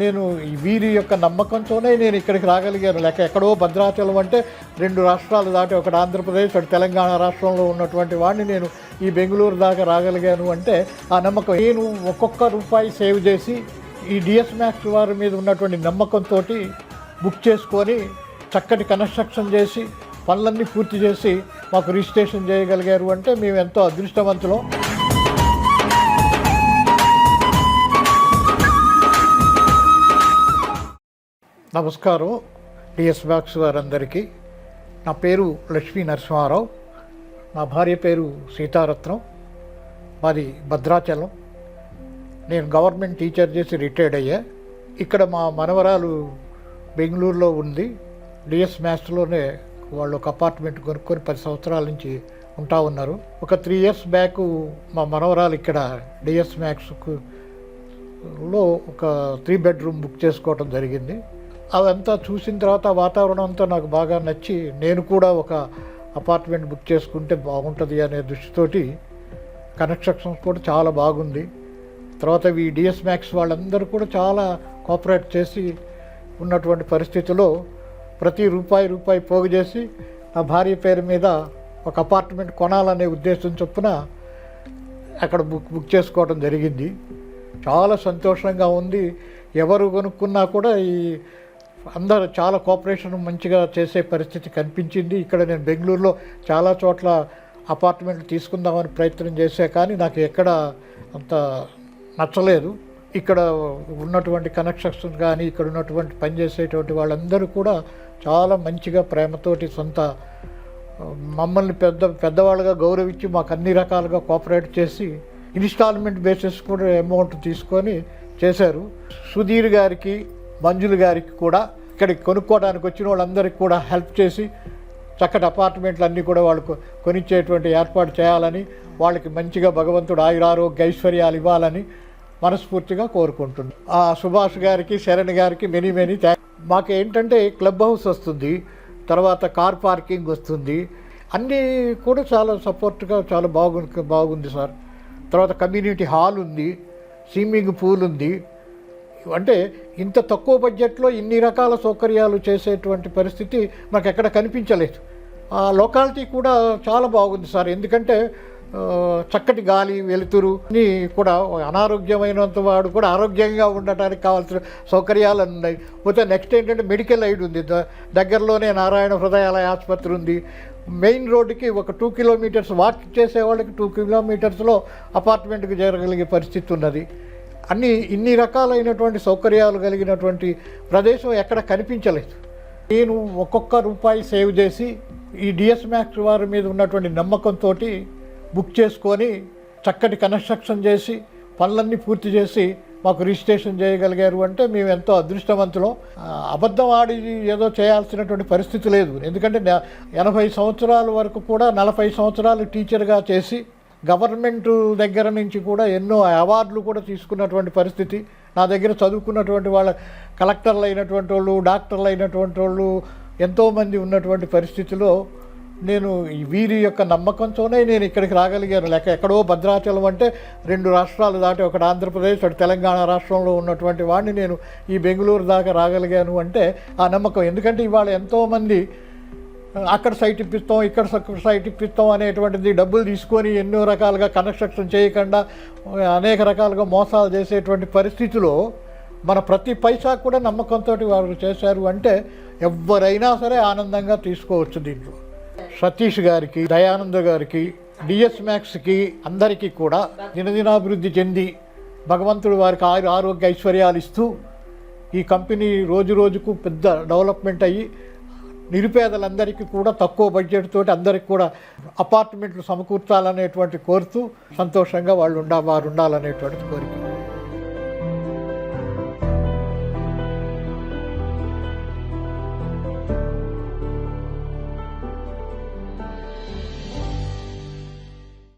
నేను వీరి యొక్క నమ్మకంతోనే నేను ఇక్కడికి రాగలిగాను. లేక ఎక్కడో భద్రాచలం అంటే 2 రాష్ట్రాలు దాటి, ఒకటి ఆంధ్రప్రదేశ్, ఒకటి తెలంగాణ రాష్ట్రంలో ఉన్నటువంటి వాడిని నేను ఈ బెంగళూరు దాకా రాగలిగాను అంటే ఆ నమ్మకం. నేను ఒక్కొక్క రూపాయి సేవ్ చేసి ఈ డిఎస్ మ్యాక్స్ వారి మీద ఉన్నటువంటి నమ్మకంతో బుక్ చేసుకొని చక్కటి కన్స్ట్రక్షన్ చేసి పనులన్నీ పూర్తి చేసి మాకు రిజిస్ట్రేషన్ చేయగలిగారు అంటే మేము ఎంతో అదృష్టవంతులం. నమస్కారం డిఎస్ మ్యాక్స్ వారందరికీ. నా పేరు లక్ష్మీ నరసింహారావు, నా భార్య పేరు సీతారత్నం, మాది భద్రాచలం. నేను గవర్నమెంట్ టీచర్ చేసి రిటైర్డ్ అయ్యా. ఇక్కడ మా మనవరాలు బెంగళూరులో ఉంది. డిఎస్ మ్యాక్స్లోనే వాళ్ళు ఒక అపార్ట్మెంట్ కొనుక్కొని 10 సంవత్సరాల నుంచి ఉంటా ఉన్నారు. ఒక 3 years బ్యాక్ మా మనవరాలు ఇక్కడ డిఎస్ మ్యాక్స్లో ఒక 3 bedroom బుక్ చేసుకోవటం జరిగింది. అదంతా చూసిన తర్వాత వాతావరణం అంతా నాకు బాగా నచ్చి నేను కూడా ఒక అపార్ట్మెంట్ బుక్ చేసుకుంటే బాగుంటుంది అనే దృష్టితోటి కన్స్ట్రక్షన్స్ కూడా చాలా బాగుంది. తర్వాత ఈ డిఎస్ మ్యాక్స్ వాళ్ళందరూ కూడా చాలా కోఆపరేట్ చేసి ఉన్నటువంటి పరిస్థితిలో ప్రతి రూపాయి పోగు చేసి నా భార్య పేరు మీద ఒక అపార్ట్మెంట్ కొనాలనే ఉద్దేశం చొప్పున అక్కడ బుక్ చేసుకోవడం జరిగింది. చాలా సంతోషంగా ఉంది. ఎవరు కొనుక్కున్నా కూడా అందరూ చాలా కోఆపరేషన్ మంచిగా చేసే పరిస్థితి కనిపించింది. ఇక్కడ నేను బెంగళూరులో చాలా చోట్ల అపార్ట్మెంట్లు తీసుకుందామని ప్రయత్నం చేశా, కానీ నాకు ఎక్కడ అంత నచ్చలేదు. ఇక్కడ ఉన్నటువంటి కన్స్ట్రక్షన్ కానీ ఇక్కడ ఉన్నటువంటి పనిచేసేటువంటి వాళ్ళందరూ కూడా చాలా మంచిగా ప్రేమతోటి మమ్మల్ని పెద్దవాళ్ళుగా గౌరవించి మాకు అన్ని రకాలుగా కోఆపరేట్ చేసి ఇన్స్టాల్మెంట్ బేసిస్ కూడా అమౌంట్ తీసుకొని చేశారు. సుధీర్ గారికి, మంజులు గారికి కూడా ఇక్కడికి కొనుక్కోవడానికి వచ్చిన వాళ్ళందరికీ కూడా హెల్ప్ చేసి చక్కటి అపార్ట్మెంట్లు అన్నీ కూడా వాళ్ళు కొనిచ్చేటువంటి ఏర్పాటు చేయాలని, వాళ్ళకి మంచిగా భగవంతుడు ఆయురారోగ్య ఐశ్వర్యాలు ఇవ్వాలని మనస్ఫూర్తిగా కోరుకుంటున్నాను. సుభాష్ గారికి, శరణ్ గారికి మెనీ థ్యాంక్స్. మాకు ఏంటంటే క్లబ్ హౌస్ వస్తుంది, తర్వాత కార్ పార్కింగ్ వస్తుంది, అన్నీ కూడా చాలా సపోర్ట్గా చాలా బాగుంది సార్. తర్వాత కమ్యూనిటీ హాల్ ఉంది, స్విమ్మింగ్ పూల్ ఉంది. అంటే ఇంత తక్కువ బడ్జెట్లో ఇన్ని రకాల సౌకర్యాలు చేసేటువంటి పరిస్థితి నాకు ఎక్కడ కనిపించలేదు. ఆ లొకాలిటీ కూడా చాలా బాగుంది సార్. ఎందుకంటే చక్కటి గాలి, వెలుతురుని కూడా అనారోగ్యమైనంత వాడు కూడా ఆరోగ్యంగా ఉండటానికి కావాల్సిన సౌకర్యాలు ఉన్నాయి. పోతే నెక్స్ట్ ఏంటంటే మెడికల్ ఎయిడ్ ఉంది. దగ్గరలోనే నారాయణ హృదయాలయ ఆసుపత్రి ఉంది. మెయిన్ రోడ్డుకి ఒక 2 kilometers వాక్ చేసేవాళ్ళకి 2 kilometersలో అపార్ట్మెంట్కి చేరగలిగే పరిస్థితి ఉన్నది. ఇన్ని రకాలైనటువంటి సౌకర్యాలు కలిగినటువంటి ప్రదేశం ఎక్కడ కనిపించలేదు. నేను ఒక్కొక్క రూపాయి సేవ్ చేసి ఈ డిఎస్ మ్యాక్స్ వారి మీద ఉన్నటువంటి నమ్మకంతో బుక్ చేసుకొని చక్కటి కన్స్ట్రక్షన్ చేసి పనులన్నీ పూర్తి చేసి మాకు రిజిస్ట్రేషన్ చేయగలిగారు అంటే మేము ఎంతో అదృష్టవంతులం. అబద్ధం ఆడి ఏదో చేయాల్సినటువంటి పరిస్థితి లేదు. ఎందుకంటే 80 సంవత్సరాల వరకు కూడా 40 సంవత్సరాలు టీచర్గా చేసి గవర్నమెంట్ దగ్గర నుంచి కూడా ఎన్నో అవార్డులు కూడా తీసుకున్నటువంటి పరిస్థితి. నా దగ్గర చదువుకున్నటువంటి వాళ్ళ కలెక్టర్లు అయినటువంటి వాళ్ళు, డాక్టర్లు అయినటువంటి వాళ్ళు ఎంతోమంది ఉన్నటువంటి పరిస్థితిలో నేను వీరి యొక్క నమ్మకంతోనే నేను ఇక్కడికి రాగలిగాను. లేక ఎక్కడో భద్రాచలం అంటే 2 రాష్ట్రాలు దాటి, ఒకటి ఆంధ్రప్రదేశ్, ఒకటి తెలంగాణ రాష్ట్రంలో ఉన్నటువంటి వాడిని నేను ఈ బెంగళూరు దాకా రాగలిగాను అంటే ఆ నమ్మకం. ఎందుకంటే ఇవాళ ఎంతోమంది అక్కడ సైట్ ఇప్పిస్తాం, ఇక్కడ సైట్ ఇప్పిస్తాం అనేటువంటిది డబ్బులు తీసుకొని ఎన్నో రకాలుగా కన్స్ట్రక్షన్ చేయకుండా అనేక రకాలుగా మోసాలు చేసేటువంటి పరిస్థితిలో మన ప్రతి పైసా కూడా నమ్మకంతో వారు చేశారు అంటే ఎవరైనా సరే ఆనందంగా తీసుకోవచ్చు. దీంట్లో సతీష్ గారికి, దయానంద గారికి, డిఎస్ మ్యాక్స్కి అందరికీ కూడా దినదినాభివృద్ధి చెంది భగవంతుడు వారికి ఆరోగ్య ఐశ్వర్యాలు ఇస్తూ ఈ కంపెనీ రోజు రోజుకు పెద్ద డెవలప్మెంట్ అయ్యి నిరుపేదలందరికీ కూడా తక్కువ బడ్జెట్ తోటి అందరికీ కూడా అపార్ట్మెంట్లు సమకూర్చాలనేటువంటి కోరుతూ సంతోషంగా వారు ఉండాలనేటువంటి కోరిక.